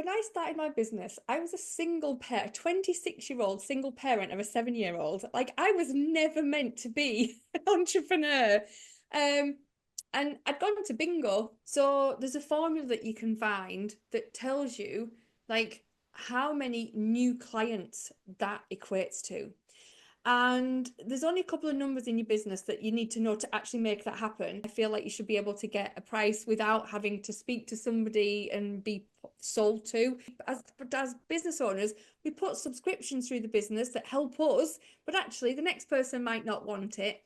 when I started my business, I was a single parent, 26-year-old single parent of a 7-year-old. Like I was never meant to be an entrepreneur. Um, and I'd gone to bingo. So there's a formula that you can find that tells you like how many new clients that equates to. And there's only a couple of numbers in your business that you need to know to actually make that happen. I feel like you should be able to get a price without having to speak to somebody and be sold to. As business owners, we put subscriptions through the business that help us, but actually the next person might not want it.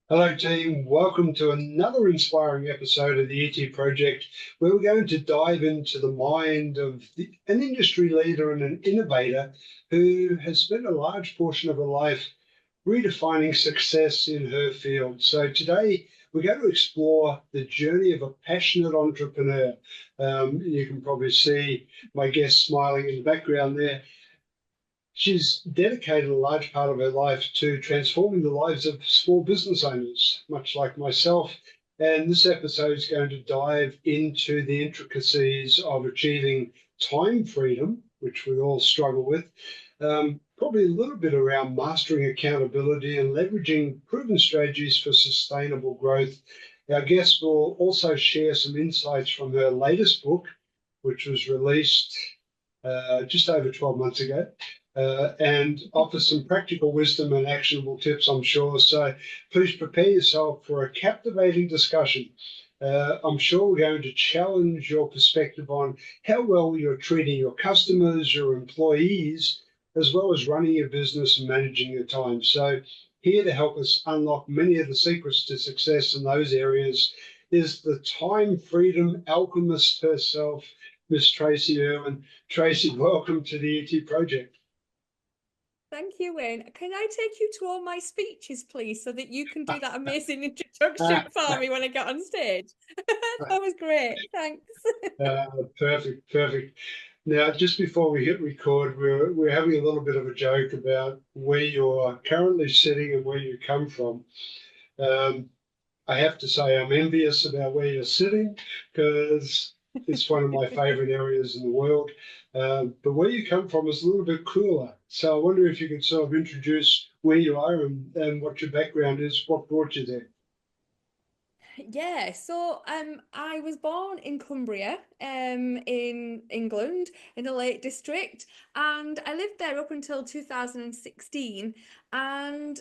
Hello, team. Welcome to another inspiring episode of the ET Project, where we're going to dive into the mind of an industry leader and an innovator who has spent a large portion of her life redefining success in her field. So today, we're going to explore the journey of a passionate entrepreneur. You can probably see my guest smiling in the background there. She's dedicated a large part of her life to transforming the lives of small business owners, much like myself. And this episode is going to dive into the intricacies of achieving time freedom, which we all struggle with, probably a little bit around mastering accountability and leveraging proven strategies for sustainable growth. Our guest will also share some insights from her latest book, which was released just over 12 months ago, and offer some practical wisdom and actionable tips, I'm sure. So please prepare yourself for a captivating discussion. I'm sure we're going to challenge your perspective on how well you're treating your customers, your employees, as well as running your business and managing your time. So here to help us unlock many of the secrets to success in those areas is the time freedom alchemist herself, Miss Tracy Irwin. Tracy, welcome to the ET Project. Thank you, Wayne. Can I take you to all my speeches, please, so that you can do that amazing introduction for me when I get on stage? That was great. Thanks. Perfect, perfect. Now, just before we hit record, we're having a little bit of a joke about where you're currently sitting and where you come from. Um, I have to say I'm envious about where you're sitting because it's one of my favorite areas in the world. But where you come from is a little bit cooler. So I wonder if you could sort of introduce where you are and what your background is, what brought you there. Yeah, so I was born in Cumbria, in England, in the Lake District, and I lived there up until 2016. And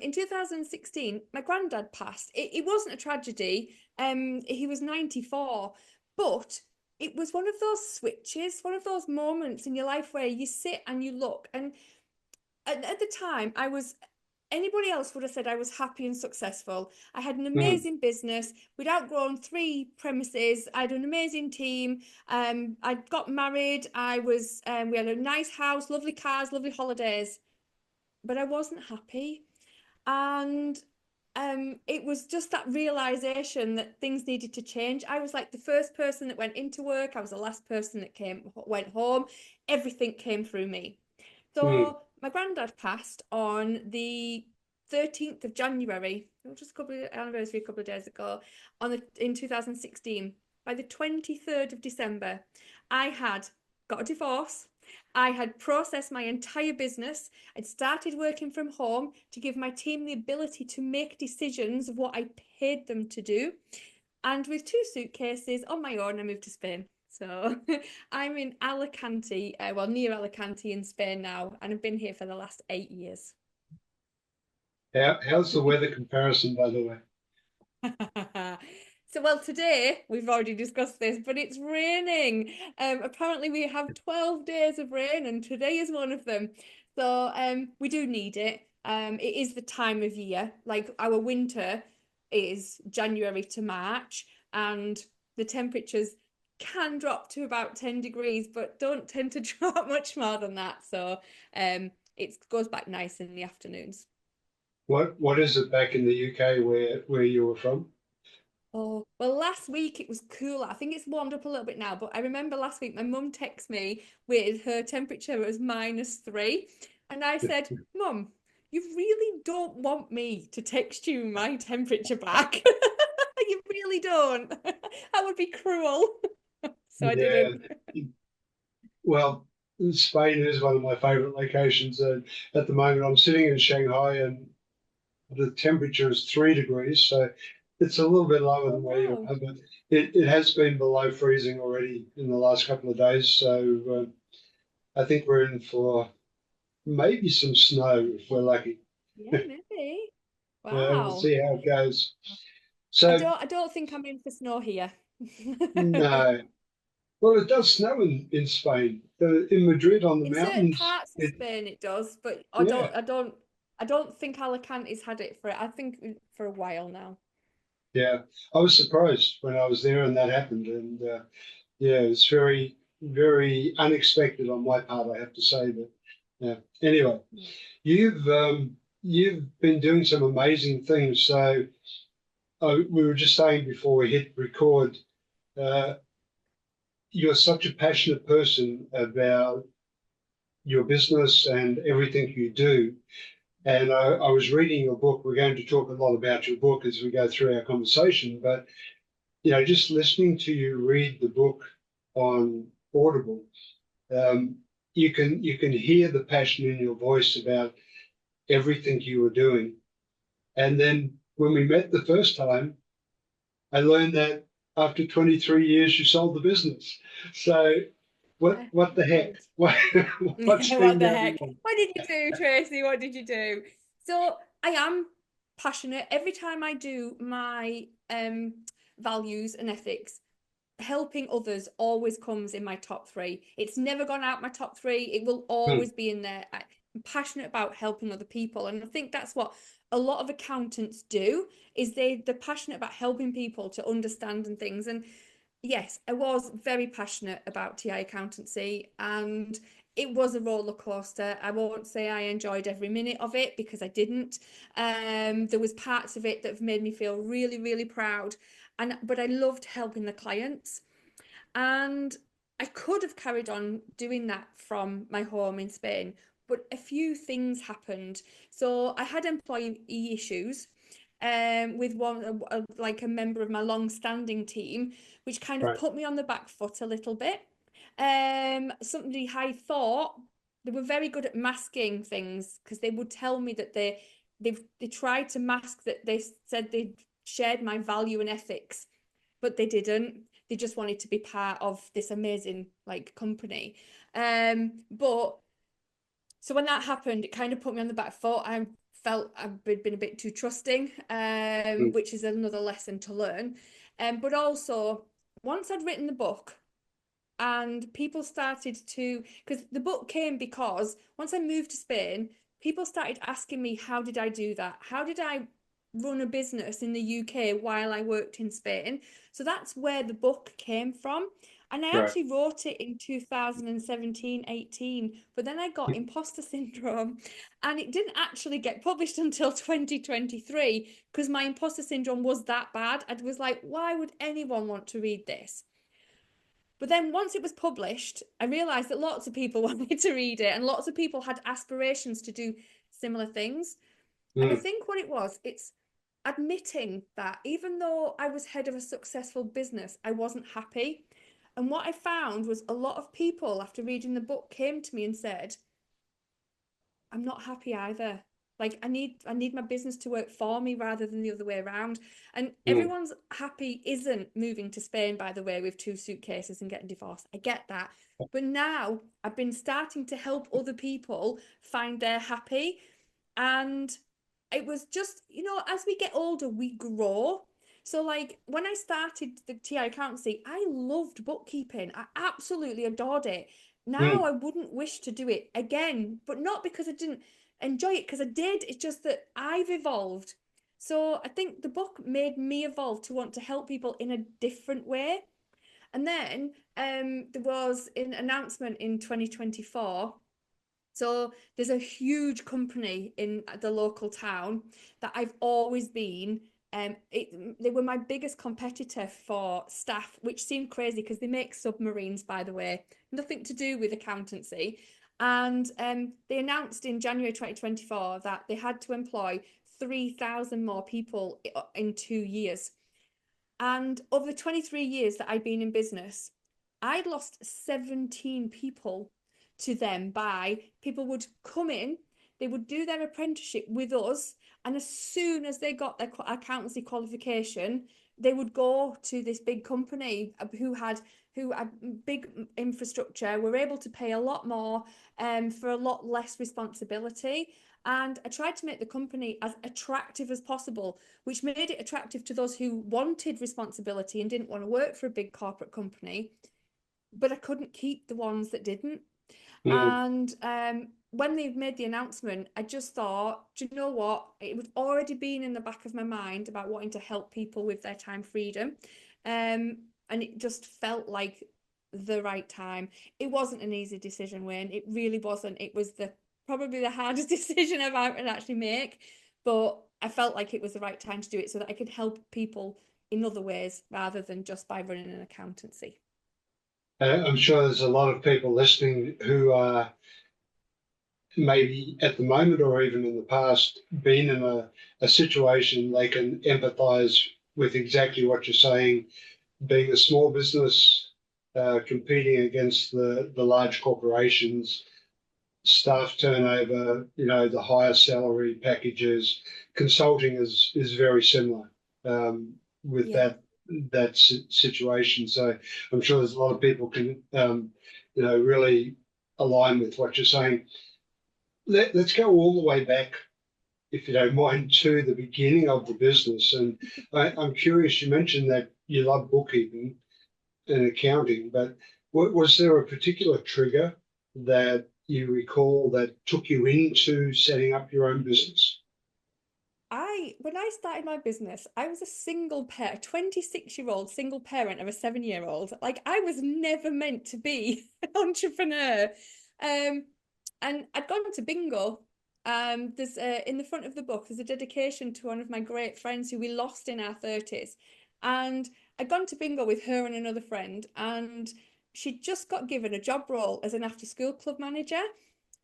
in 2016, my granddad passed. It wasn't a tragedy. He was 94, but it was one of those switches, one of those moments in your life where you sit and you look. And at the time, anybody else would have said I was happy and successful. I had an Mm. amazing business. We'd outgrown 3 premises. I had an amazing team. I got married. We had a nice house, lovely cars, lovely holidays, but I wasn't happy. And it was just that realization that things needed to change. I was like the first person that went into work. I was the last person that went home. Everything came through me. Mm. So my granddad passed on the 13th of January, just a couple of anniversary, a couple of days ago, in 2016. By the 23rd of December, I had got a divorce. I had processed my entire business. I'd started working from home to give my team the ability to make decisions of what I paid them to do. And with 2 suitcases on my own, I moved to Spain. So I'm in Alicante, well, near Alicante in Spain now, and I've been here for the last 8 years. How's the weather comparison, by the way? So, well, today we've already discussed this, but it's raining. Apparently, we have 12 days of rain, and today is one of them. So, we do need it. It is the time of year. Like our winter is January to March, and the temperatures can drop to about 10 degrees, but don't tend to drop much more than that. So, it goes back nice in the afternoons. What is it back in the UK where you were from? Oh, well, last week it was cooler. I think it's warmed up a little bit now, but I remember last week my mum texted me with her temperature was -3. And I said, Mum, you really don't want me to text you my temperature back. You don't. That would be cruel. So I Yeah. didn't. Well, Spain is one of my favorite locations. At the moment, I'm sitting in Shanghai and the temperature is 3 degrees, so it's a little bit lower Oh, than where you wow. are, but it has been below freezing already in the last couple of days. So I think we're in for maybe some snow if we're lucky. Yeah, maybe. We'll Wow. see how it goes. So, I don't think I'm in for snow here. no. Well, it does snow in Spain. In Madrid on the In certain mountains, parts of Spain it does, but yeah, I don't think Alicante's had it for I think for a while now. yeah. I was surprised when I was there and that happened. And yeah, it's very, very unexpected on my part, I have to say. But yeah. Anyway, Yeah. you've been doing some amazing things. So we were just saying before we hit record, uh, you're such a passionate person about your business and everything you do. And I was reading your book. We're going to talk a lot about your book as we go through our conversation. But just listening to you read the book on Audible, um, you can hear the passion in your voice about everything you were doing. And then when we met the first time, I learned that after 23 years you sold the business. So what Yeah, what the I heck? did. What's been What the going heck? on? What did you do, Tracy? What did you do? So I am passionate. Every time I do my values and ethics, helping others always comes in my top three. It's never gone out my top three. It will Hmm, always be in there. I'm passionate about helping other people, and I think that's what a lot of accountants do. Is they're passionate about helping people to understand and things. And yes, I was very passionate about TI accountancy, and it was a roller coaster. I won't say I enjoyed every minute of it because I didn't. There was parts of it that have made me feel really, really proud, and but I loved helping the clients. And I could have carried on doing that from my home in Spain, but a few things happened. So I had employee issues with like a member of my long-standing team, which kind of right, put me on the back foot a little bit. Somebody I thought they were very good at masking things because they would tell me that they tried to mask that they said they shared my value and ethics, but they didn't. They just wanted to be part of this amazing like company. But so when that happened, it kind of put me on the back foot. I felt I'd been a bit too trusting, hmm, which is another lesson to learn. But also, once I'd written the book, and people started to, because the book came because once I moved to Spain, people started asking me, how did I do that? How did I run a business in the UK while I worked in Spain? So that's where the book came from. And I right. actually wrote it in 2017, 18, but then I got imposter syndrome and it didn't actually get published until 2023 because my imposter syndrome was that bad. I was like, why would anyone want to read this? But then once it was published, I realized that lots of people wanted to read it and lots of people had aspirations to do similar things. And I Hmm, think what it was, it's admitting that even though I was head of a successful business, I wasn't happy. And what I found was a lot of people after reading the book came to me and said, I'm not happy either. Like I need my business to work for me rather than the other way around. And hmm, everyone's happy isn't moving to Spain, by the way, with two suitcases and getting divorced. I get that. But now I've been starting to help other people find their happy. And it was just, as we get older, we grow. So, like, when I started the TI accountancy, I loved bookkeeping. I absolutely adored it. Now hmm, I wouldn't wish to do it again, but not because I didn't enjoy it, because I did. It's just that I've evolved. So I think the book made me evolve to want to help people in a different way. And then there was an announcement in 2024. So there's a huge company in the local town that I've always been. They were my biggest competitor for staff, which seemed crazy because they make submarines, by the way, nothing to do with accountancy. And they announced in January 2024 that they had to employ 3,000 more people in 2 years. And over the 23 years that I'd been in business, I'd lost 17 people to them. By people would come in, they would do their apprenticeship with us, and as soon as they got their accountancy qualification, they would go to this big company who had big infrastructure, were able to pay a lot more for a lot less responsibility. And I tried to make the company as attractive as possible, which made it attractive to those who wanted responsibility and didn't want to work for a big corporate company. But I couldn't keep the ones that didn't. Mm. And when they made the announcement, I just thought, do you know what? It was already been in the back of my mind about wanting to help people with their time freedom. And it just felt like the right time. It wasn't an easy decision, Wayne. It really wasn't. It was probably the hardest decision I've ever actually make. But I felt like it was the right time to do it so that I could help people in other ways rather than just by running an accountancy. I'm sure there's a lot of people listening who are maybe at the moment or even in the past been in a situation they can empathize with exactly what you're saying, being a small business, competing against the large corporations, staff turnover, the higher salary packages. Consulting is very similar with Yeah. that situation. So I'm sure there's a lot of people can really align with what you're saying. Let's go all the way back, if you don't mind, to the beginning of the business. And I'm curious, you mentioned that you love bookkeeping and accounting, but was there a particular trigger that you recall that took you into setting up your own business? When I started my business, I was a single parent, 26-year-old single parent of a 7-year-old. Like I was never meant to be an entrepreneur. Um, and I'd gone to bingo. There's in the front of the book, there's a dedication to one of my great friends who we lost in our 30s. And I'd gone to bingo with her and another friend, and she just got given a job role as an after school club manager.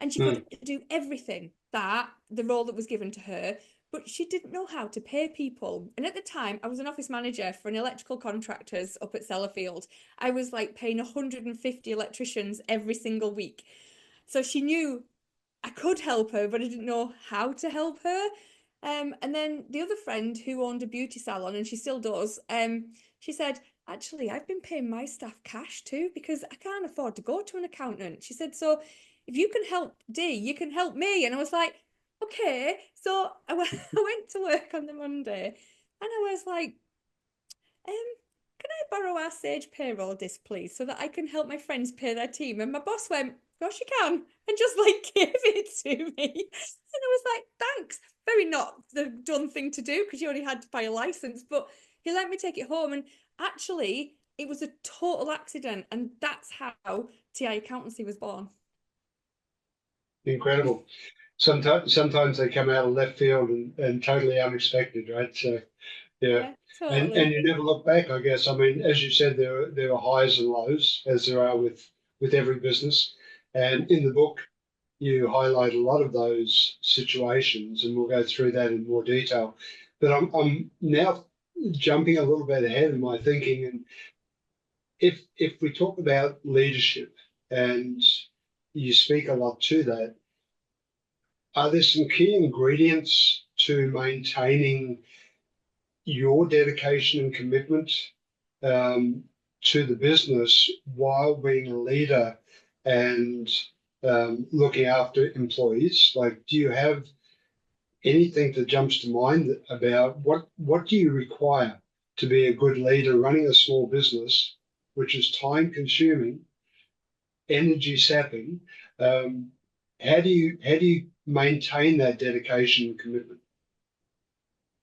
And she could Mm, do everything that the role that was given to her, but she didn't know how to pay people. And at the time, I was an office manager for an electrical contractors up at Sellafield. I was like paying 150 electricians every single week. So she knew I could help her, but I didn't know how to help her. And then the other friend who owned a beauty salon, and she still does, she said, actually, I've been paying my staff cash too because I can't afford to go to an accountant. She said, so if you can help Dee, you can help me. And I was like, okay. So I went to work on the Monday and I was like, um, can I borrow our Sage payroll disc, please, so that I can help my friends pay their team? And my boss went, gosh, you can, and just like gave it to me. And I was like, thanks. Very not the done thing to do because you only had to buy a license, but he let me take it home. And actually, it was a total accident. And that's how TI Accountancy was born. incredible. Sometimes they come out of left field and totally unexpected, right? So yeah, Yeah, and totally. you never look back, I guess. I mean, as you said, there are highs and lows, as there are with every business. And in the book, you highlight a lot of those situations, and we'll go through that in more detail. But I'm now jumping a little bit ahead in my thinking, and if we talk about leadership, and you speak a lot to that, are there some key ingredients to maintaining your dedication and commitment um, to the business while being a leader and looking after employees? Like, do you have anything that jumps to mind about what do you require to be a good leader running a small business, which is time consuming, energy sapping? Um, how do you maintain that dedication and commitment?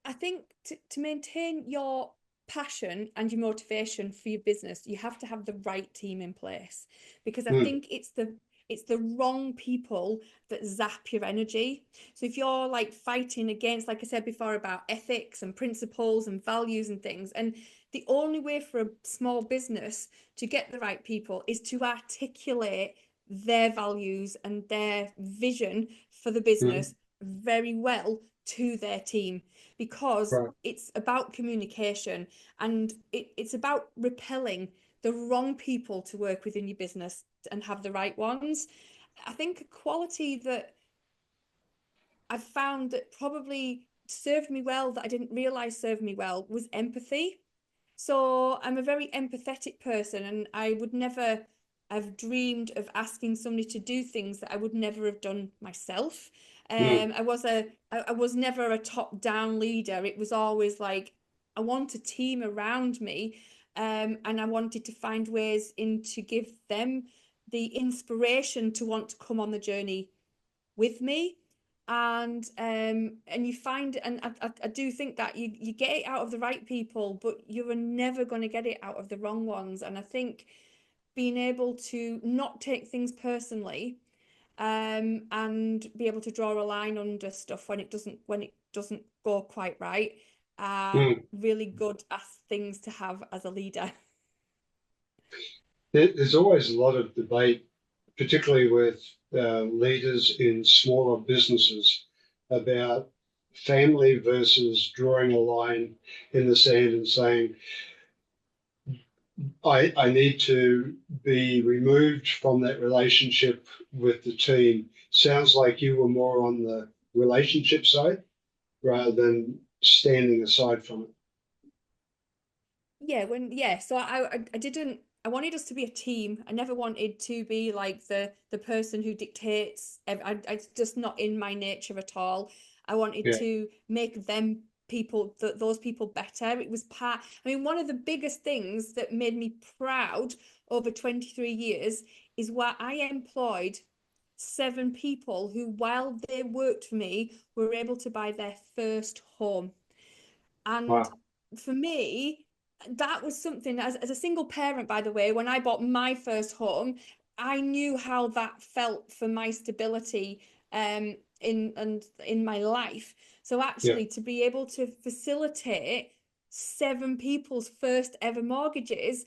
I think to maintain your passion and your motivation for your business, you have to have the right team in place because I Mm, think it's the wrong people that zap your energy. So if you're like fighting against, like I said before, about ethics and principles and values and things, and the only way for a small business to get the right people is to articulate their values and their vision for the mm, business very well to their team, because Right. it's about communication, and it's about repelling the wrong people to work within your business and have the right ones. I think a quality that I've found that probably served me well, that I didn't realize served me well, was empathy. So I'm a very empathetic person, and I would never have dreamed of asking somebody to do things that I would never have done myself. Mm, I was never a top-down leader. It was always like I want a team around me, and I wanted to find ways in to give them the inspiration to want to come on the journey with me. And you find, and I do think that you get it out of the right people, but you're never going to get it out of the wrong ones. And I think being able to not take things personally, and be able to draw a line under stuff when it doesn't go quite right, are mm. really good as things to have as a leader. There's always a lot of debate, particularly with leaders in smaller businesses, about family versus drawing a line in the sand and saying, I need to be removed from that relationship with the team. Sounds like you were more on the relationship side rather than standing aside from it. So I didn't, I wanted us to be a team. I never wanted to be like the person who dictates. It's just not in my nature at all. I wanted Yeah. to make them people, those people better. It was part, I mean, one of the biggest things that made me proud over 23 years is where I employed 7 people who, while they worked for me, were able to buy their first home. And Wow. for me, that was something, as a single parent, by the way, when I bought my first home, I knew how that felt for my stability, in my life. So Yeah. actually to be able to facilitate 7 people's first ever mortgages,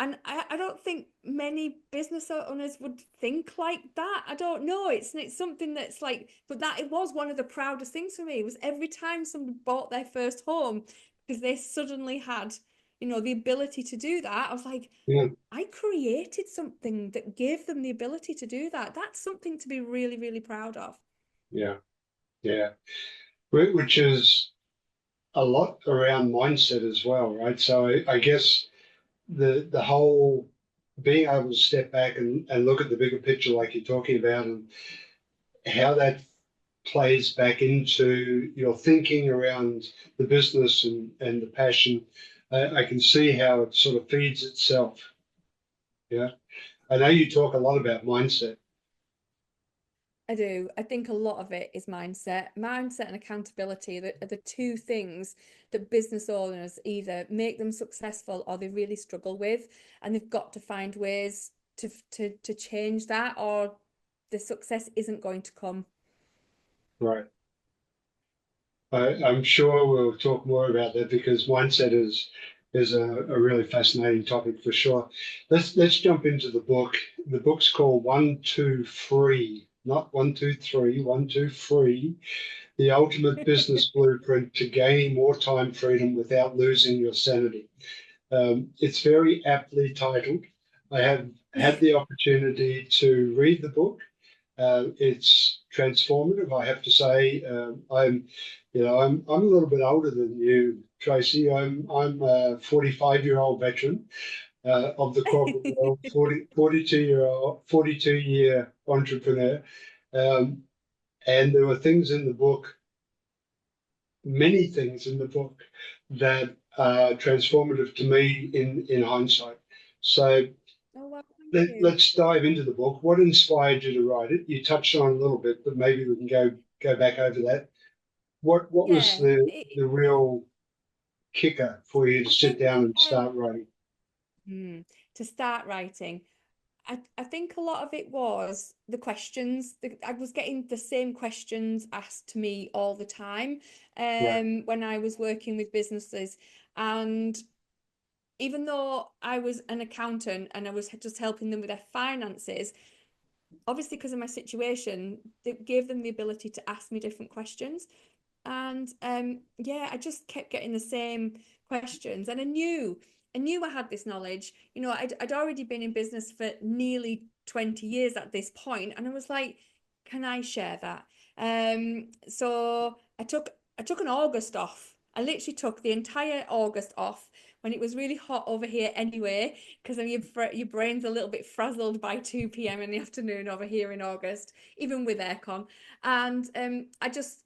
and I don't think many business owners would think like that. I don't know. It's something that's like, but that it was one of the proudest things for me was every time somebody bought their first home because they suddenly had, the ability to do that. I was like, Yeah. I created something that gave them the ability to do that. That's something to be really, really proud of. Yeah. Yeah. Which is a lot around mindset as well, right? So I guess the whole being able to step back and look at the bigger picture like you're talking about and how that plays back into your thinking around the business and the passion. I can see how it sort of feeds itself. Yeah. I know you talk a lot about mindset. I do. I think a lot of it is mindset. Mindset and accountability are the two things that business owners either make them successful or they really struggle with. And they've got to find ways to change that, or the success isn't going to come. Right. I'm sure we'll talk more about that because mindset is a really fascinating topic for sure. Let's jump into the book. The book's called One, Two, Free, not one, two, three, one, two, free. The ultimate business blueprint to gaining more time freedom without losing your sanity. It's very aptly titled. I have had the opportunity to read the book. It's transformative, I have to say. I'm a little bit older than you, Tracy. I'm a 45-year-old veteran of the corporate world, 42-year entrepreneur. Um, and there were things in the book, many things in the book that are transformative to me in hindsight. So Oh, well, thank you. let's dive into the book. What inspired you to write it? You touched on it a little bit, but maybe we can go back over that. What was Yeah, the real kicker for you to I sit think down and start writing? to start writing, I think a lot of it was the questions. I was getting the same questions asked to me all the time, Right. when I was working with businesses. And even though I was an accountant and I was just helping them with their finances, obviously because of my situation, it gave them the ability to ask me different questions. And yeah, I just kept getting the same questions. And I knew I had this knowledge. I'd already been in business for nearly 20 years at this point, and I was like, can I share that? So I took an August off. I literally took the entire August off when it was really hot over here anyway, because your brain's a little bit frazzled by 2 p.m. in the afternoon over here in August, even with aircon. And I just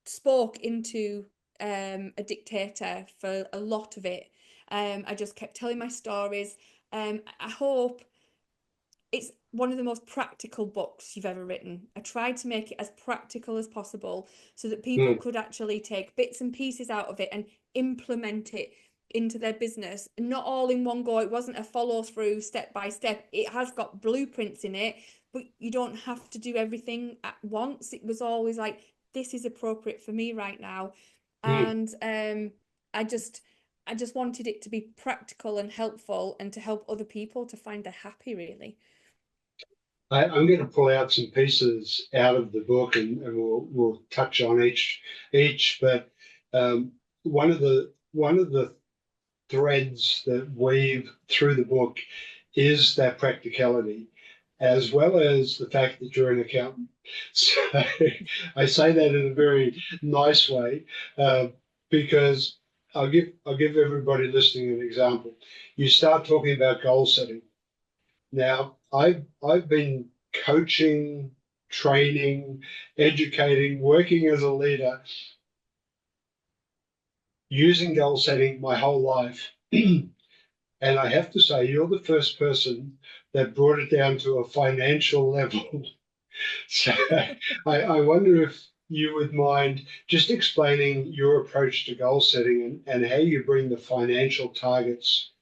spoke into a dictator for a lot of it. I just kept telling my stories. I hope it's one of the most practical books you've ever written. I tried to make it as practical as possible so that people Mm, could actually take bits and pieces out of it and implement it into their business. Not all in one go. It wasn't a follow through step by step. It has got blueprints in it, but you don't have to do everything at once. It was always like, this is appropriate for me right now. mm. And I just wanted it to be practical and helpful and to help other people to find their happy, really. I'm going to pull out some pieces out of the book, and we'll touch on each. But one of the threads that weave through the book is that practicality, as well as the fact that you're an accountant. So I say that in a very nice way, uh, because I'll give everybody listening an example. You start talking about goal setting. Now, I've been coaching, training, educating, working as a leader, using goal setting my whole life. And I have to say, you're the first person that brought it down to a financial level. So I wonder if you would mind just explaining your approach to goal setting, and how you bring the financial targets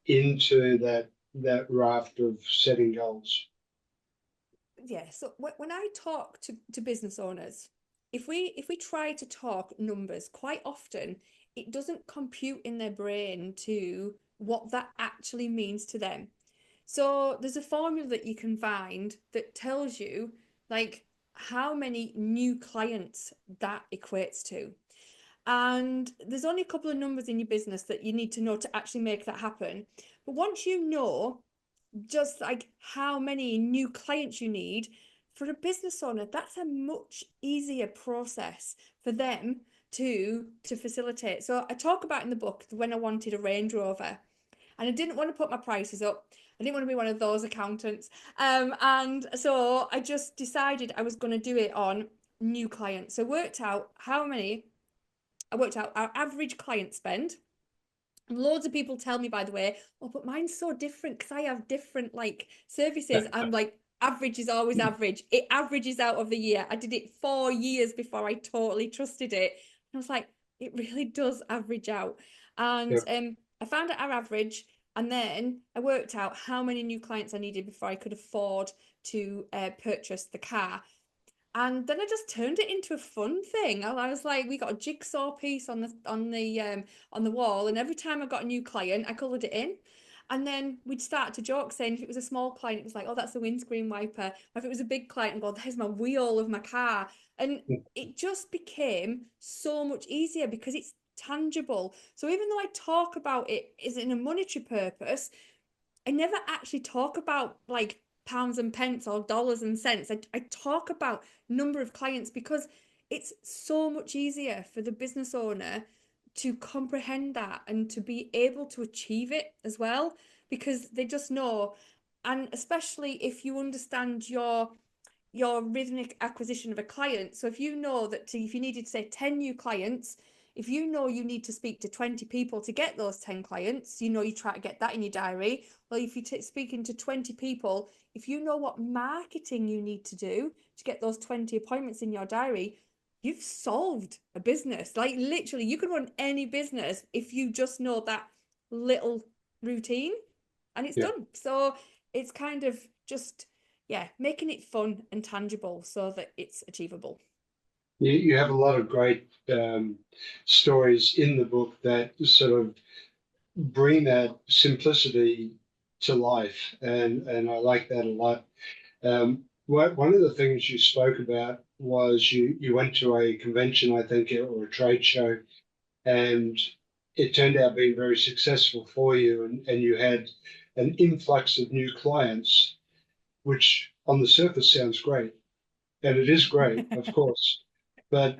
into that raft of setting goals. Yeah, so when I talk to business owners, if we try to talk numbers, quite often it doesn't compute in their brain to what that actually means to them. So there's a formula that you can find that tells you like how many new clients that equates to. And there's only a couple of numbers in your business that you need to know to actually make that happen. But once you know just like how many new clients you need for a business owner, that's a much easier process for them to facilitate. So I talk about in the book when I wanted a Range Rover, and I didn't want to put my prices up. I didn't want to be one of those accountants. And so I just decided I was going to do it on new clients. So I worked out our average client spend. Loads of people tell me, by the way, oh, but mine's so different because I have different like services. I'm like, average is always average. It averages out of the year. I did it 4 years before I totally trusted it. And I was like, it really does average out. And Yeah. I found out our average, and then I worked out how many new clients I needed before I could afford to purchase the car. And then I just turned it into a fun thing. I was like, we got a jigsaw piece on the wall, and every time I got a new client, I coloured it in. And then we'd start to joke saying if it was a small client, it was like, oh, that's the windscreen wiper. Or if it was a big client, and go, there's my wheel of my car. And it just became so much easier because it's tangible. So even though I talk about it is in a monetary purpose, I never actually talk about like pounds and pence or dollars and cents. I talk about number of clients because it's so much easier for the business owner to comprehend that and to be able to achieve it as well because they just know. And especially if you understand your rhythmic acquisition of a client. So if you know that if you needed to say 10 new clients, if you know you need to speak to 20 people to get those 10 clients, you try to get that in your diary. Well, if you're speaking to 20 people, if you know what marketing you need to do to get those 20 appointments in your diary, you've solved a business. Like literally, you can run any business if you just know that little routine and it's Yeah. done. So it's kind of just yeah, making it fun and tangible so that it's achievable. You have a lot of great stories in the book that sort of bring that simplicity to life, and I like that a lot. One of the things you spoke about was you went to a convention, I think, or a trade show, and it turned out being very successful for you, and you had an influx of new clients, which on the surface sounds great. And it is great, of course. But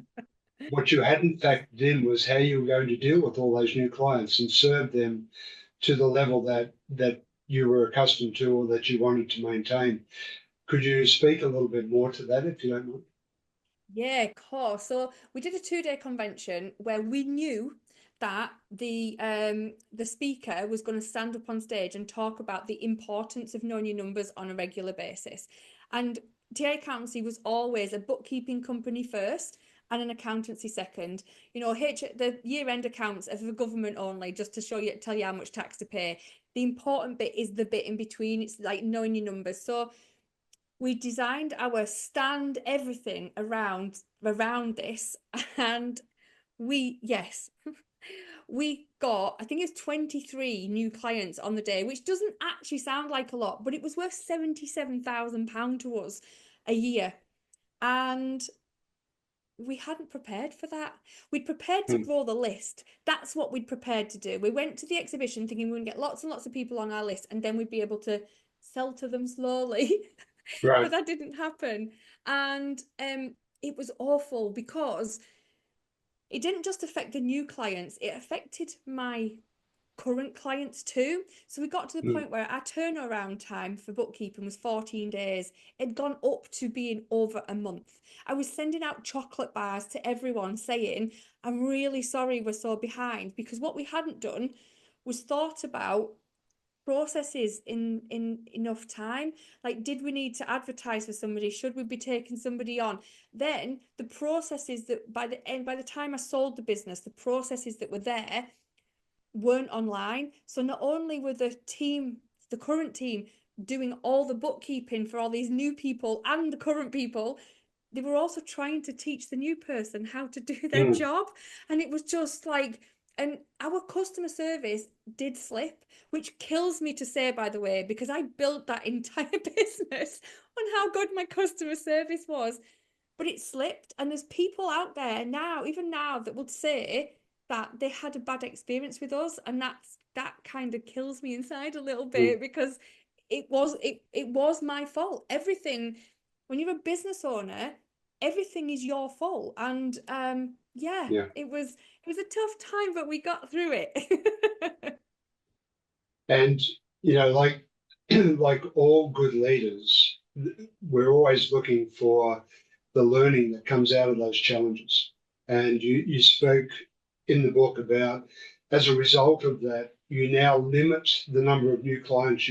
what you hadn't factored in was how you were going to deal with all those new clients and serve them to the level that you were accustomed to or that you wanted to maintain. Could you speak a little bit more to that, if you don't mind? Yeah, of course. So we did a 2-day convention where we knew that the speaker was going to stand up on stage and talk about the importance of knowing your numbers on a regular basis. And TA Accountancy was always a bookkeeping company first and an accountancy second. You know, the year-end accounts are for the government only, just to tell you how much tax to pay. The important bit is the bit in between. It's like knowing your numbers. So we designed our stand everything around this, and yes, we got, I think it was 23 new clients on the day, which doesn't actually sound like a lot, but it was worth £77,000 to us a year. And we hadn't prepared for that. We'd prepared to Hmm. grow the list. That's what we'd prepared to do. We went to the exhibition thinking we would get lots and lots of people on our list, and then we'd be able to sell to them slowly. But Right. that didn't happen. And it was awful because it didn't just affect the new clients, it affected my current clients too. So we got to the Hmm. point where our turnaround time for bookkeeping was 14 days. It'd gone up to being over a month. I was sending out chocolate bars to everyone saying, I'm really sorry we're so behind, because what we hadn't done was thought about processes in enough time. Like, did we need to advertise for somebody? Should we be taking somebody on? Then the processes that by the time I sold the business, the processes that were there weren't online. So not only were the current team doing all the bookkeeping for all these new people and the current people, they were also trying to teach the new person how to do their Hmm. job. And it was just like, and our customer service did slip, which kills me to say, by the way, because I built that entire business on how good my customer service was. But it slipped, and there's people out there now, even now, that would say that they had a bad experience with us, and that kind of kills me inside a little Hmm. bit, because it was my fault. Everything, when you're a business owner, everything is your fault. And yeah, Yeah. it was a tough time, but we got through it. And like like all good leaders, we're always looking for the learning that comes out of those challenges. And you spoke in the book about, as a result of that, you now limit the number of new clients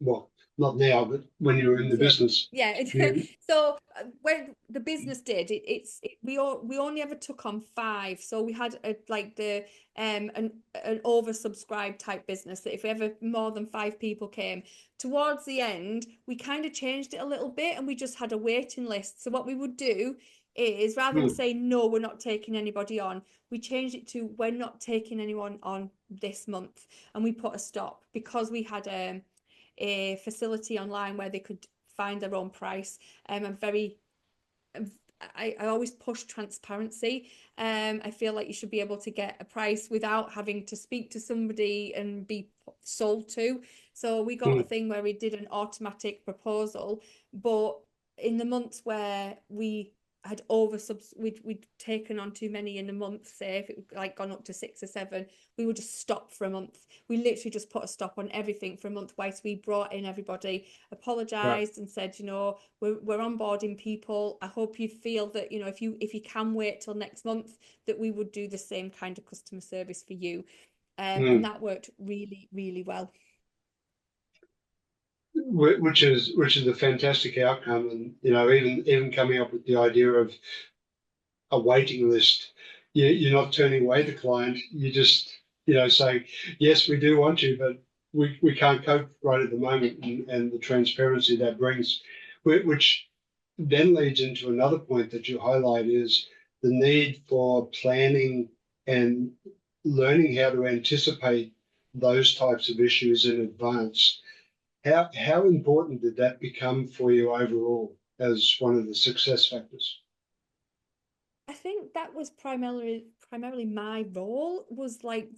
well, not now, but when you were in the Did. business, Yeah. you, So when the business did it, we only ever took on 5. So we had like an oversubscribed type business, that if ever more than 5 people came, towards the end we kind of changed it a little bit, and we just had a waiting list. So what we would do is, rather than hmm, say no, we're not taking anybody on, we changed it to, we're not taking anyone on this month, and we put a stop, because we had a facility online where they could find their own price. I'm very I always push transparency. I feel like you should be able to get a price without having to speak to somebody and be sold to. So we got a hmm, thing where we did an automatic proposal, but in the months where we had we'd taken on too many in a month, say if it like gone up to 6 or 7, we would just stop for a month. We literally just put a stop on everything for a month, whilst we brought in everybody, right, apologized and said, we're onboarding people. I hope you feel that, if you can wait till next month, that we would do the same kind of customer service for you. And hmm. that worked really, really well. Which is a fantastic outcome, and even coming up with the idea of a waiting list. You're not turning away the client. You just, saying, yes, we do want you, but we can't cope right at the moment, and the transparency that brings, which then leads into another point that you highlight, is the need for planning and learning how to anticipate those types of issues in advance. How important did that become for you overall? as one of the success factors? I think that was primarily my role was like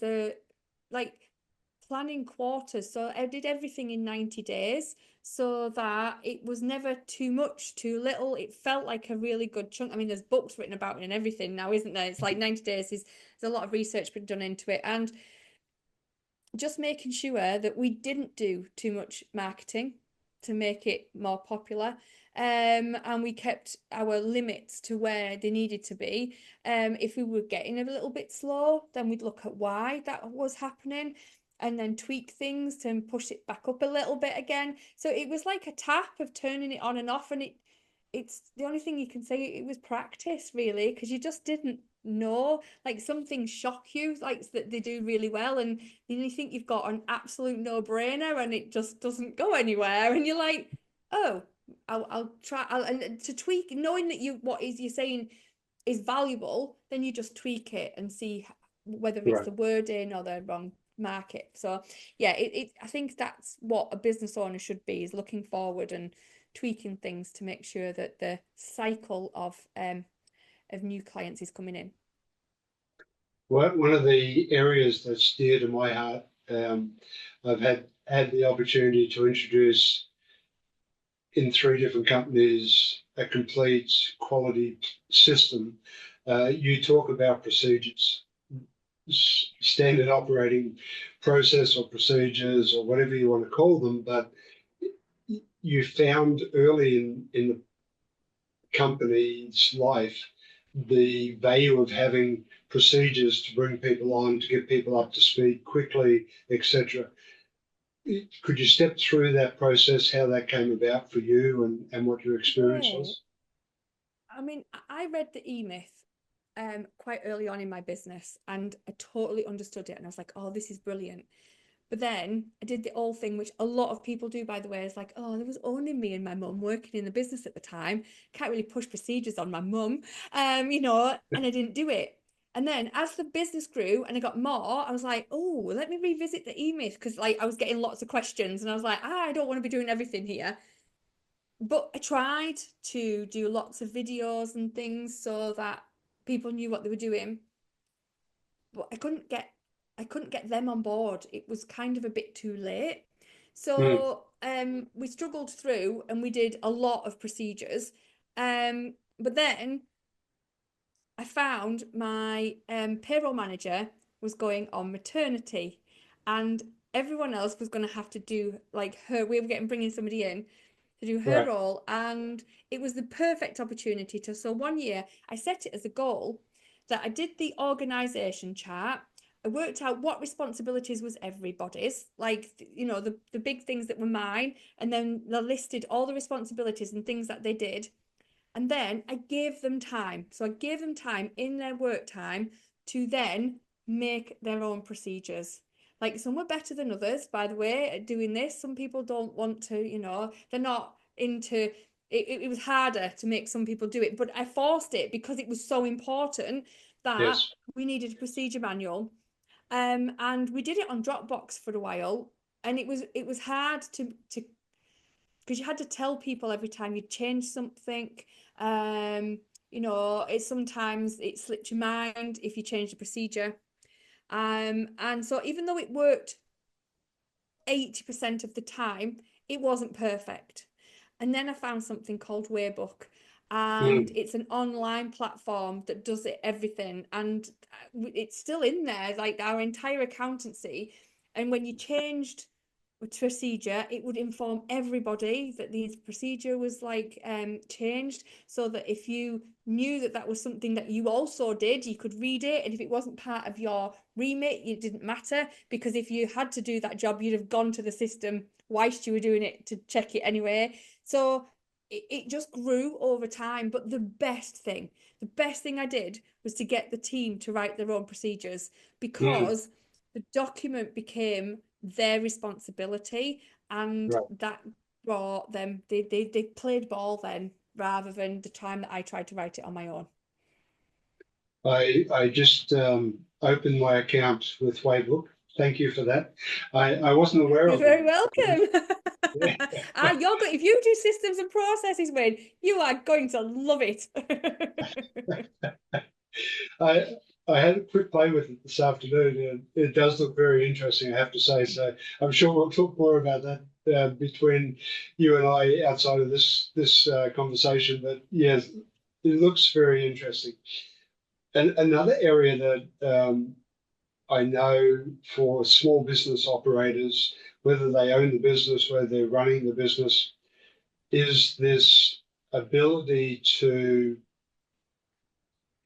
planning quarters. So I did everything in 90 days so that it was never too much, too little. It felt like a really good chunk. I mean, there's books written about it and everything now, isn't there? It's like 90 days is there's a lot of research been done into it. And just making sure that we didn't do too much marketing to make it more popular. And we kept our limits to where they needed to be. If we were getting a little bit slow, then we'd look at why that was happening and then tweak things to push it back up a little bit again. So it was like a tap of turning it on and off, and it's the only thing you can say, it was practice really, because you just didn't know. Like some things shock you, like that they do really well, and then you think you've got an absolute no-brainer and it just doesn't go anywhere, and you're like, oh, I'll try. And to tweak, knowing that what is you're saying is valuable, then you just tweak it and see whether it's Right. the wording or the wrong market. So yeah, I think that's what a business owner should be, is looking forward and tweaking things to make sure that the cycle of new clients is coming in. Well, one of the areas that's dear to my heart, I've had the opportunity to introduce in three different companies a complete quality system. You talk about procedures, standard operating process or procedures or whatever you want to call them, but you found early in the company's life the value of having procedures to bring people on, to get people up to speed quickly, etc. Could you step through that process, how that came about for you and what your experience Yeah. was? I mean, I read the E-Myth quite early on in my business, and I totally understood it. And I was like, oh, this is brilliant. But then I did the old thing, which a lot of people do, by the way. It's like, oh, there was only me and my mum working in the business at the time. Can't really push procedures on my mum, and I didn't do it. And then as the business grew and I got more, I was like, oh, let me revisit the E-Myth, because like I was getting lots of questions and I was like, I don't want to be doing everything here. But I tried to do lots of videos and things so that people knew what they were doing, but I couldn't get them on board. It was kind of a bit too late. Mm, So we struggled through and we did a lot of procedures. But then I found my payroll manager was going on maternity, and everyone else was going to have to do like her. We were getting bringing somebody in to do her right. role, and it was the perfect opportunity to. So one year I set it as a goal that I did the organization chart. I worked out what responsibilities was everybody's, like the big things that were mine, and then I listed all the responsibilities and things that they did. And then I gave them time. So I gave them time in their work time to then make their own procedures. Like some were better than others, by the way, at doing this. Some people don't want to, they're not into it was harder to make some people do it, but I forced it because it was so important that Yes. we needed a procedure manual. And we did it on Dropbox for a while, and it was hard to because you had to tell people every time you change something. Um, it sometimes it slipped your mind if you changed the procedure. And so even though it worked 80% of the time, it wasn't perfect. And then I found something called Waybook, and Mm, it's an online platform that does it everything. And it's still in there, like our entire accountancy. And when you changed a procedure, it would inform everybody that the procedure was like changed, so that if you knew that that was something that you also did, you could read it. And if it wasn't part of your remit, it didn't matter, because if you had to do that job, you'd have gone to the system whilst you were doing it to check it anyway. So it just grew over time. But the best thing I did was to get the team to write their own procedures, mm, because the document became their responsibility, and right. that brought them they played ball then, rather than the time that I tried to write it on my own. I just opened my account with Waybook. Thank you for that. I wasn't aware You're of very that. welcome. Yeah. You're good. If you do systems and processes, Wayne, you are going to love it. I I had a quick play with it this afternoon, and it does look very interesting, I have to say. So I'm sure we'll talk more about that between you and I outside of this conversation. But yes, it looks very interesting. And another area that I know for small business operators, whether they own the business, whether they're running the business, is this ability to,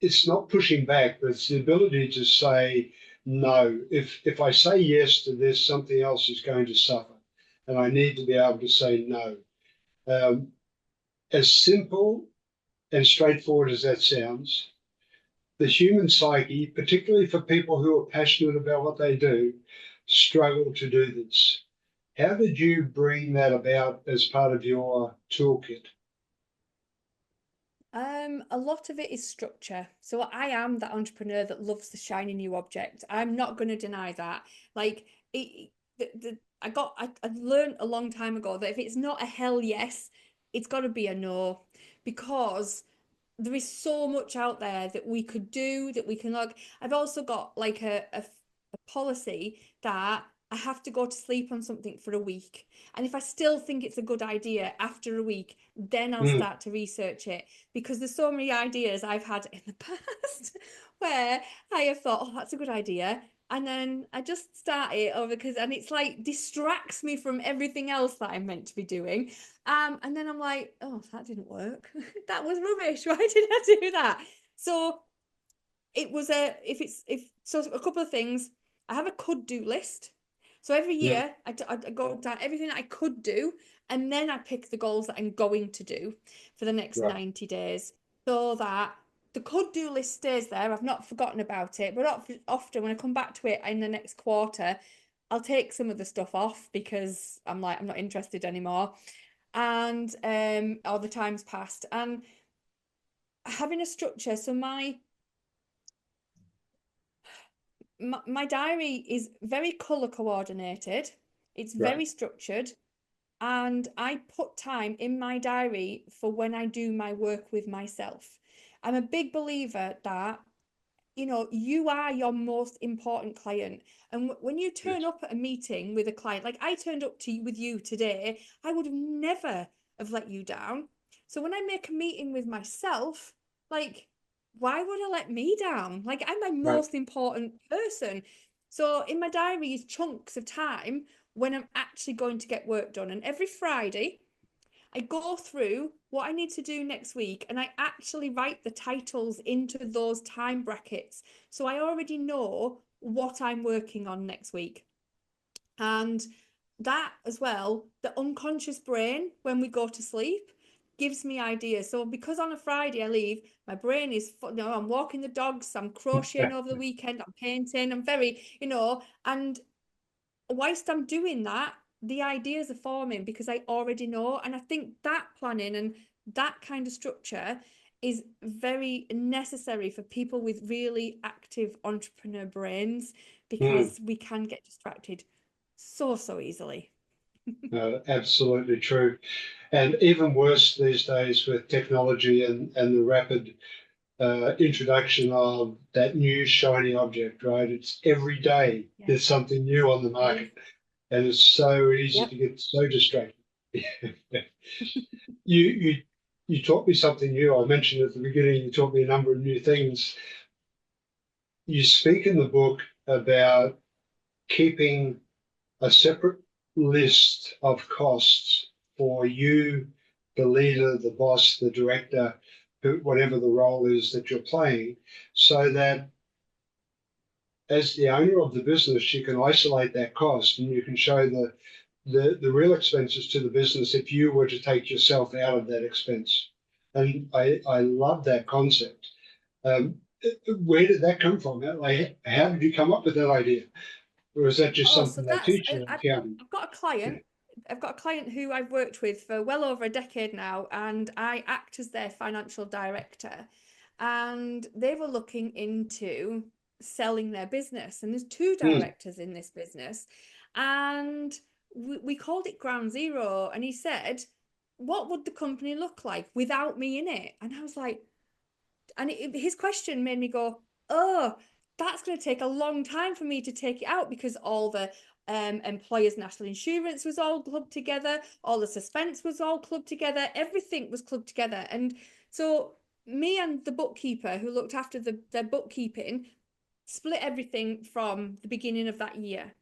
it's not pushing back, but it's the ability to say no. If I say yes to this, something else is going to suffer, and I need to be able to say no. Um, as simple and straightforward as that sounds, the human psyche, particularly for people who are passionate about what they do, struggle to do this. How did you bring that about as part of your toolkit? A lot of it is structure. So I am that entrepreneur that loves the shiny new object. I'm not going to deny that. Like I learned a long time ago that if it's not a hell yes, it's got to be a no, because there is so much out there that we could do, that we can look. I've also got like a policy that I have to go to sleep on something for a week. And if I still think it's a good idea after a week, then I'll Mm, start to research it, because there's so many ideas I've had in the past where I have thought, oh, that's a good idea. And then I just start it over because, and it's like distracts me from everything else that I'm meant to be doing. And then I'm like, oh, that didn't work. That was rubbish. Why did I do that? So it was a if it's if so a couple of things. I have a could do list. So every yeah, year I go down everything that I could do, and then I pick the goals that I'm going to do for the next right. 90 days, so that the could do list stays there. I've not forgotten about it, but often when I come back to it in the next quarter, I'll take some of the stuff off because I'm like, I'm not interested anymore. And or the time's passed. And having a structure, so my diary is very color coordinated. It's Right. very structured, and I put time in my diary for when I do my work with myself. I'm a big believer that, you are your most important client. And when you Yes. turn up at a meeting with a client, like I turned up to you with you today, I would have never have let you down. So when I make a meeting with myself, like, why would I let me down? Like, I'm my Right. most important person. So in my diary is chunks of time when I'm actually going to get work done. And every Friday, I go through what I need to do next week and I actually write the titles into those time brackets. So I already know what I'm working on next week. And that as well, the unconscious brain, when we go to sleep, gives me ideas. So because on a Friday I leave, my brain is, I'm walking the dogs, I'm crocheting over the weekend, I'm painting, I'm very, and whilst I'm doing that, the ideas are forming because I already know. And I think that planning and that kind of structure is very necessary for people with really active entrepreneur brains, Mm, because we can get distracted so easily. absolutely true. And even worse these days with technology and the rapid introduction of that new shiny object, right? It's every day Yeah. there's something new on the Yes. market, and it's so easy Yep. to get so distracted. You you you taught me something new. I mentioned at the beginning. You taught me a number of new things. You speak in the book about keeping a separate list of costs for you, the leader, the boss, the director, whatever the role is that you're playing, so that as the owner of the business, you can isolate that cost and you can show the real expenses to the business if you were to take yourself out of that expense. And I love that concept. Um, where did that come from? Like, how did you come up with that idea? Or is that just Oh, so something they that's teach you in I, accounting? I've got a client. I've got a client who I've worked with for well over a decade now, and I act as their financial director. And they were looking into selling their business. And there's two Mm. directors in this business. And we called it Ground Zero. And he said, what would the company look like without me in it? And I was like, and his question made me go, oh, that's going to take a long time for me to take it out, because all the employers' national insurance was all clubbed together, all the suspense was all clubbed together, everything was clubbed together. And so me and the bookkeeper who looked after their bookkeeping split everything from the beginning of that year.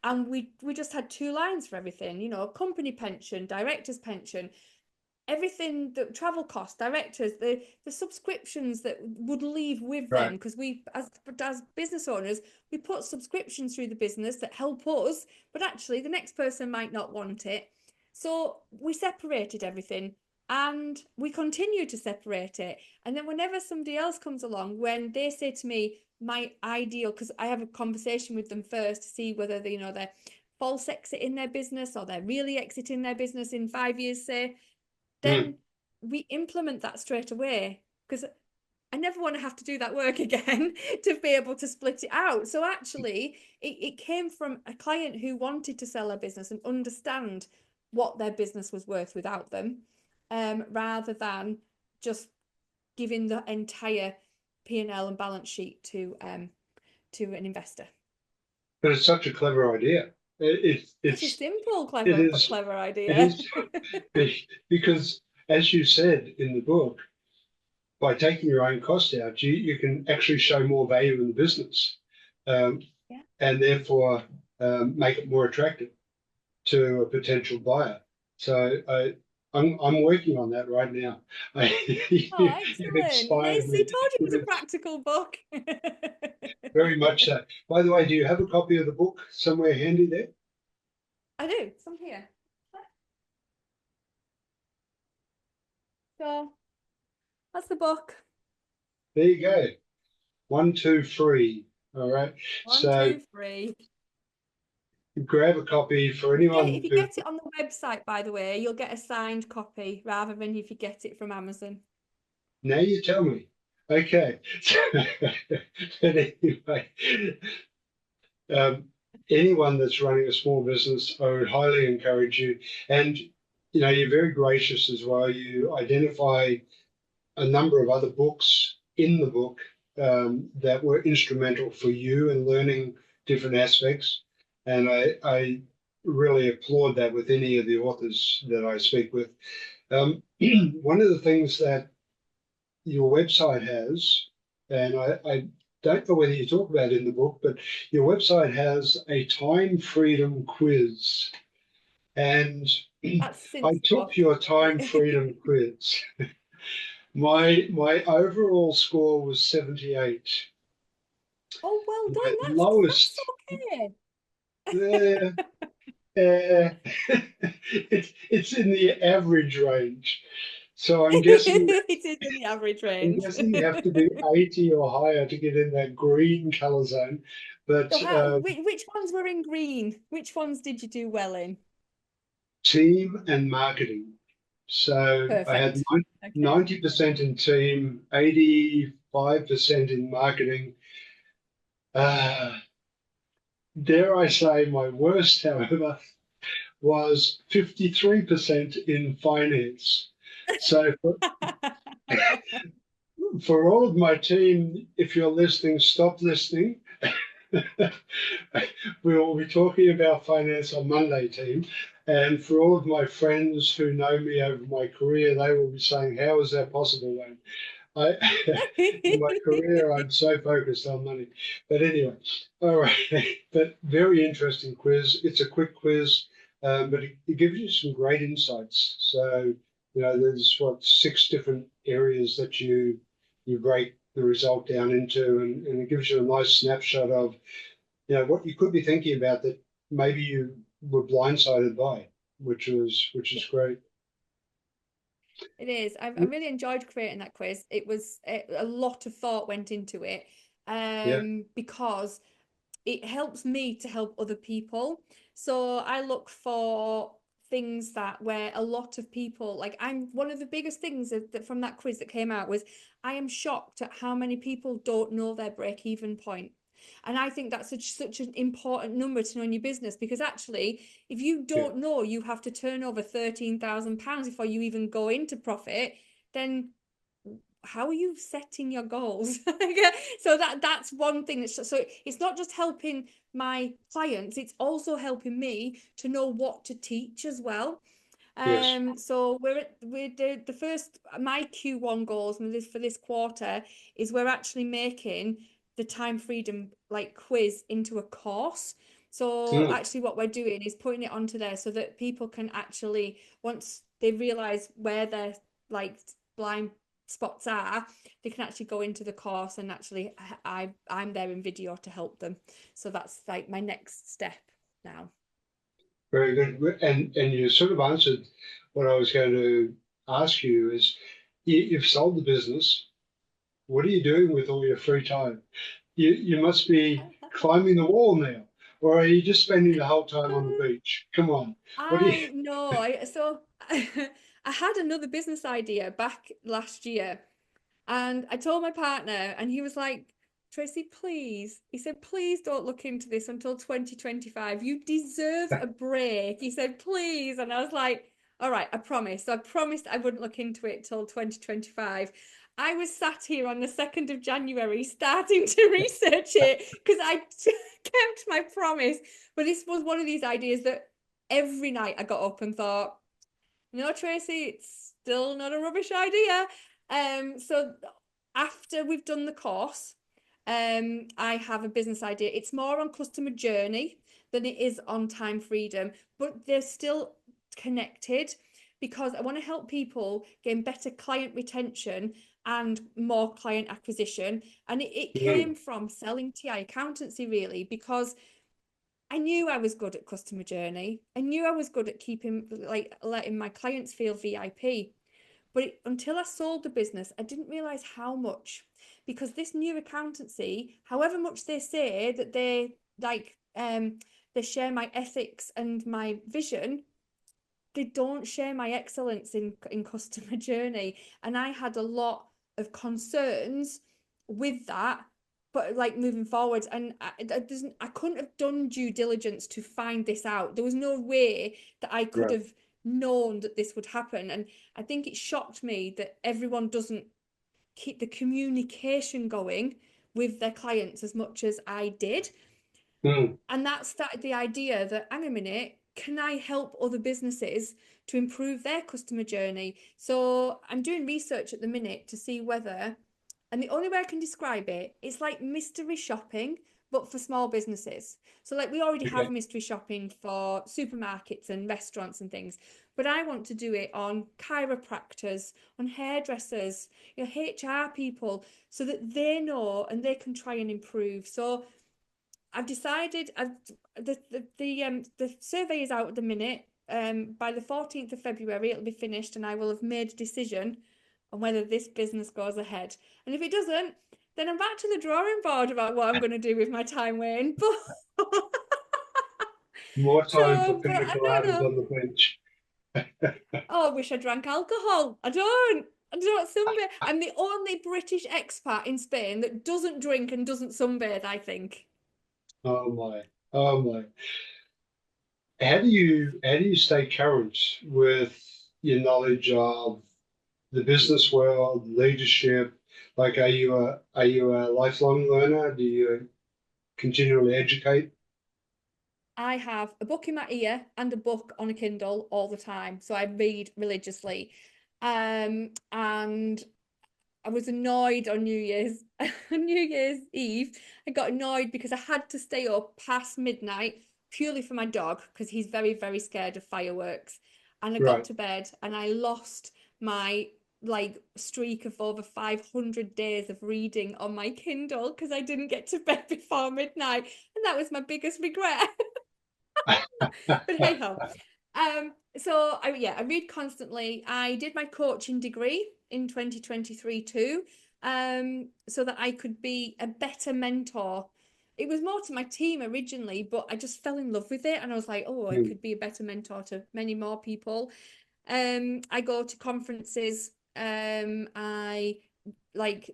And we just had two lines for everything, you know, company pension, director's pension, everything, the travel costs, directors, the subscriptions that would leave with them, Right. because we as business owners, we put subscriptions through the business that help us, but actually the next person might not want it. So we separated everything, and we continue to separate it. And then whenever somebody else comes along, when they say to me, my ideal, because I have a conversation with them first to see whether they, you know, they're false exiting their business or they're really exiting their business in 5 years, say, Mm. then we implement that straight away, because I never want to have to do that work again to be able to split it out. So actually, it came from a client who wanted to sell their business and understand what their business was worth without them, rather than just giving the entire P&L and balance sheet to an investor. But it's such a clever idea. It's a simple, It is clever it idea. is because, as you said in the book, by taking your own cost out, you can actually show more value in the business, um, Yeah. and therefore make it more attractive to a potential buyer. So I'm working on that right now. Oh, You've excellent. Hey, inspired see, me. told you it was a practical book. Very much so. By the way, do you have a copy of the book somewhere handy there? I do, some here. So that's the book. There you go. One, two, three. All right. One, So two, three. grab a copy for If anyone you who. get it on the website, by the way, you'll get a signed copy rather than if you get it from Amazon. Now you tell me. Okay. But anyway, um, anyone that's running a small business, I would highly encourage you. And you're very gracious as well. You identify a number of other books in the book that were instrumental for you in learning different aspects. And I really applaud that with any of the authors that I speak with. One of the things that your website has, and I don't know whether you talk about it in the book, but your website has a time freedom quiz. And That's I since the took book. your time freedom quiz. My overall score was 78. Oh, well My done. That's lowest, okay. uh, it's in the average range. So It is in the average I'm range. guessing you have to be 80 or higher to get in that green color zone. But So which ones were in green? Which ones did you do well in? team and marketing. So I had Perfect. Okay. 90% in team, 85% in marketing. Uh, dare I say, my worst, however, was 53% in finance. So for all of my team, if you're listening, stop listening. We will be talking about finance on Monday, team. And for all of my friends who know me over my career, they will be saying, how is that possible, Wayne? I, in my career, I'm so focused on money. But anyway, all right. But very interesting quiz. It's a quick quiz, but it gives you some great insights. So, there's what, six different areas that you break the result down into, and it gives you a nice snapshot of, what you could be thinking about that maybe you were blindsided by, which is great. It is. I really enjoyed creating that quiz. It was a lot of thought went into it, Yeah. because it helps me to help other people. So I look for things that where a lot of people, like, I'm one of the biggest things that from that quiz that came out was, I am shocked at how many people don't know their break even point. And I think that's such an important number to know in your business, because actually, if you Yeah. don't know you have to turn over £13,000 before you even go into profit, then how are you setting your goals? So that's one thing. So it's not just helping my clients, it's also helping me to know what to teach as well. Yes. So we're the first, my Q1 goals for this quarter is we're actually making the time freedom like quiz into a course. So Mm. actually what we're doing is putting it onto there so that people can actually, once they realize where their like blind spots are, they can actually go into the course, and actually I'm there in video to help them. So that's like my next step now. Very good. And you sort of answered what I was going to ask you is you've sold the business. What are you doing with all your free time? You must be climbing the wall now, or are you just spending the whole time on the Um, beach? Come on. What do you? I know. I had another business idea back last year, and I told my partner, and he was like, Tracy, please. He said, please don't look into this until 2025. You deserve a break. He said, please. And I was like, all right, I promise. So I promised I wouldn't look into it till 2025. I was sat here on the 2nd of January starting to research it because I kept my promise. But this was one of these ideas that every night I got up and thought, no, Tracy, it's still not a rubbish idea. So after we've done the course, I have a business idea. It's more on customer journey than it is on time freedom, but they're still connected because I want to help people gain better client retention and more client acquisition. And it Mm. came from selling TI accountancy, really, because I knew I was good at customer journey. I knew I was good at keeping, like, letting my clients feel VIP. But until I sold the business, I didn't realize how much. Because this new accountancy, however much they say that they share my ethics and my vision, they don't share my excellence in customer journey. And I had a lot of concerns with that, but like moving forward, and I couldn't have done due diligence to find this out. There was no way that I could Right. have known that this would happen. And I think it shocked me that everyone doesn't keep the communication going with their clients as much as I did. Mm. And that started the idea that, hang a minute, can I help other businesses to improve their customer journey? So I'm doing research at the minute to see whether, and the only way I can describe it, it's like mystery shopping, but for small businesses. So like we already have Okay. mystery shopping for supermarkets and restaurants and things, but I want to do it on chiropractors, on hairdressers, HR people, so that they know and they can try and improve. So I've decided the survey is out at the minute. By the 14th of February it'll be finished, and I will have made a decision on whether this business goes ahead. And if it doesn't, then I'm back to the drawing board about what I'm going to do with my time, Wayne. But More time for but pina I don't coladas know. on the beach. Oh, I wish I drank alcohol. I don't. I don't sunbathe. I'm the only British expat in Spain that doesn't drink and doesn't sunbathe, I think. Oh my. Oh my. How do you stay current with your knowledge of the business world, leadership? Like, are you a lifelong learner? Do you continually educate? I have a book in my ear and a book on a Kindle all the time. So I read religiously. And I was annoyed on New Year's New Year's Eve. I got annoyed because I had to stay up past midnight purely for my dog because he's very, very scared of fireworks. And I got Right. to bed and I lost my like streak of over 500 days of reading on my Kindle because I didn't get to bed before midnight. And that was my biggest regret. But hey ho. I read constantly. I did my coaching degree in 2023 too, so that I could be a better mentor. It was more to my team originally, but I just fell in love with it, and I was like, oh, I Hmm. could be a better mentor to many more people. I go to conferences. I like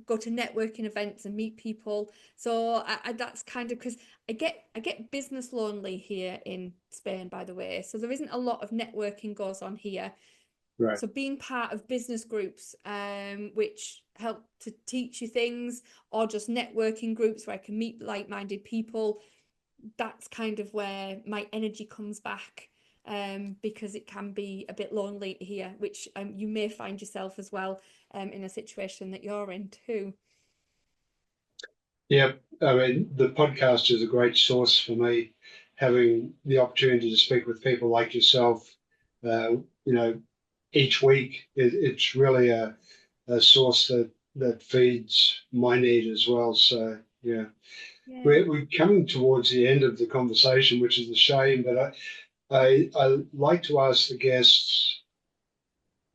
go to networking events and meet people. So that's kind of because I get business lonely here in Spain, by the way. So there isn't a lot of networking goes on here. Right. So being part of business groups, which help to teach you things, or just networking groups where I can meet like-minded people, that's kind of where my energy comes back. Because it can be a bit lonely here, which you may find yourself as well, in a situation that you're in too. Yeah, I mean, the podcast is a great source for me, having the opportunity to speak with people like yourself. You know, each week it's really a source that feeds my need as well. So yeah, Yeah. we're coming towards the end of the conversation, which is a shame. But I like to ask the guests,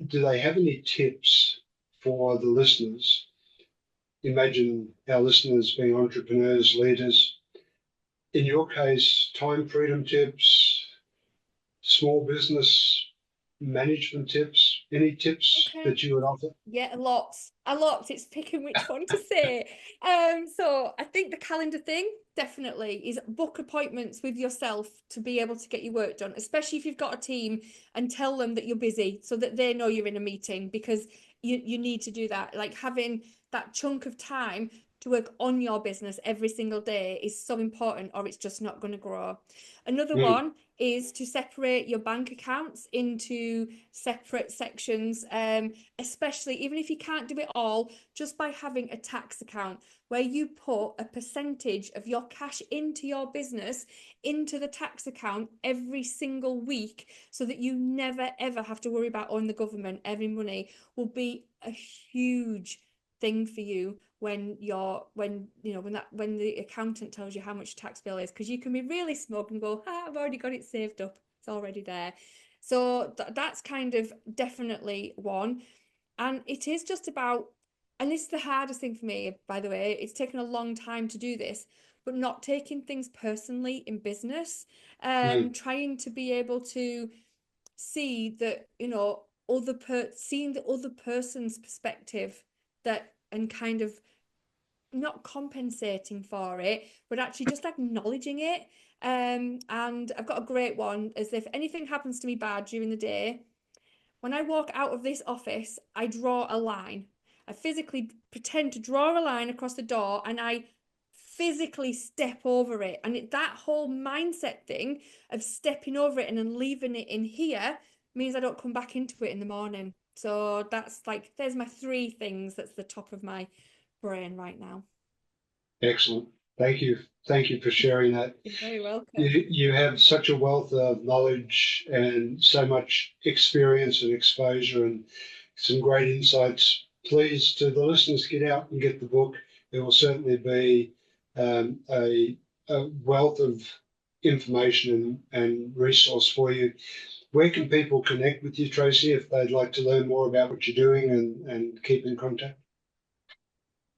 do they have any tips for the listeners? Imagine our listeners being entrepreneurs, leaders. In your case, time freedom tips, small business management tips, any tips Okay. that you would offer? Yeah, a lot. A lot. It's picking which one to say. So I think the calendar thing definitely is book appointments with yourself to be able to get your work done, especially if you've got a team, and tell them that you're busy so that they know you're in a meeting, because you need to do that. Like having that chunk of time to work on your business every single day is so important, or it's just not going to grow. Another Mm, one is to separate your bank accounts into separate sections, especially even if you can't do it all, just by having a tax account where you put a percentage of your cash into your business into the tax account every single week, so that you never ever have to worry about owing the government every money, will be a huge thing for you when when the accountant tells you how much tax bill is, because you can be really smug and go, I've already got it saved up, it's already there. So that's kind of definitely one. And it is just about, and this is the hardest thing for me, by the way, it's taken a long time to do this, but not taking things personally in business, mm. trying to be able to see that, seeing the other person's perspective, that, and kind of not compensating for it, but actually just acknowledging it. And I've got a great one, as if anything happens to me bad during the day, when I walk out of this office, I draw a line. I physically pretend to draw a line across the door, and I physically step over it. And that whole mindset thing of stepping over it and then leaving it in here means I don't come back into it in the morning. So that's like, there's my three things that's the top of my brain right now. Excellent. Thank you. Thank you for sharing that. You're very welcome. You have such a wealth of knowledge and so much experience and exposure and some great insights. Please, to the listeners, get out and get the book. It will certainly be a wealth of information and resource for you. Where can people connect with you, Tracy, if they'd like to learn more about what you're doing and keep in contact?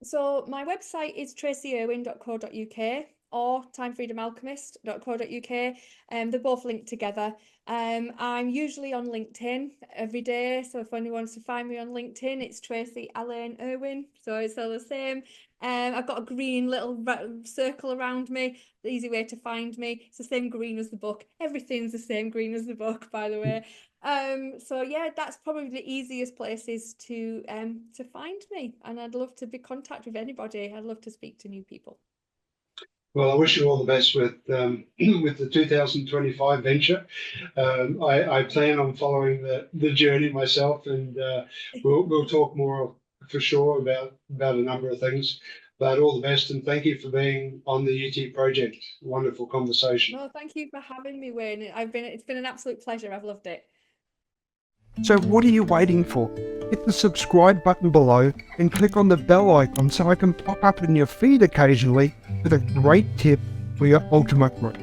So my website is tracyirwin.co.uk or timefreedomalchemist.co.uk. They're both linked together. I'm usually on LinkedIn every day, so if anyone wants to find me on LinkedIn, it's Tracy Elaine Irwin, so it's all the same. I've got a green little circle around me, the easy way to find me. It's the same green as the book. Everything's the same green as the book, by the way. So yeah, that's probably the easiest places to find me, and I'd love to be in contact with anybody. I'd love to speak to new people. Well, I wish you all the best with with the 2025 venture. I plan on following the journey myself, and we'll talk more for sure about a number of things. But all the best, and thank you for being on the UT project. Wonderful conversation. No, thank you for having me, Wayne. It's been an absolute pleasure. I've loved it. So what are you waiting for? Hit the subscribe button below and click on the bell icon so I can pop up in your feed occasionally with a great tip for your ultimate growth.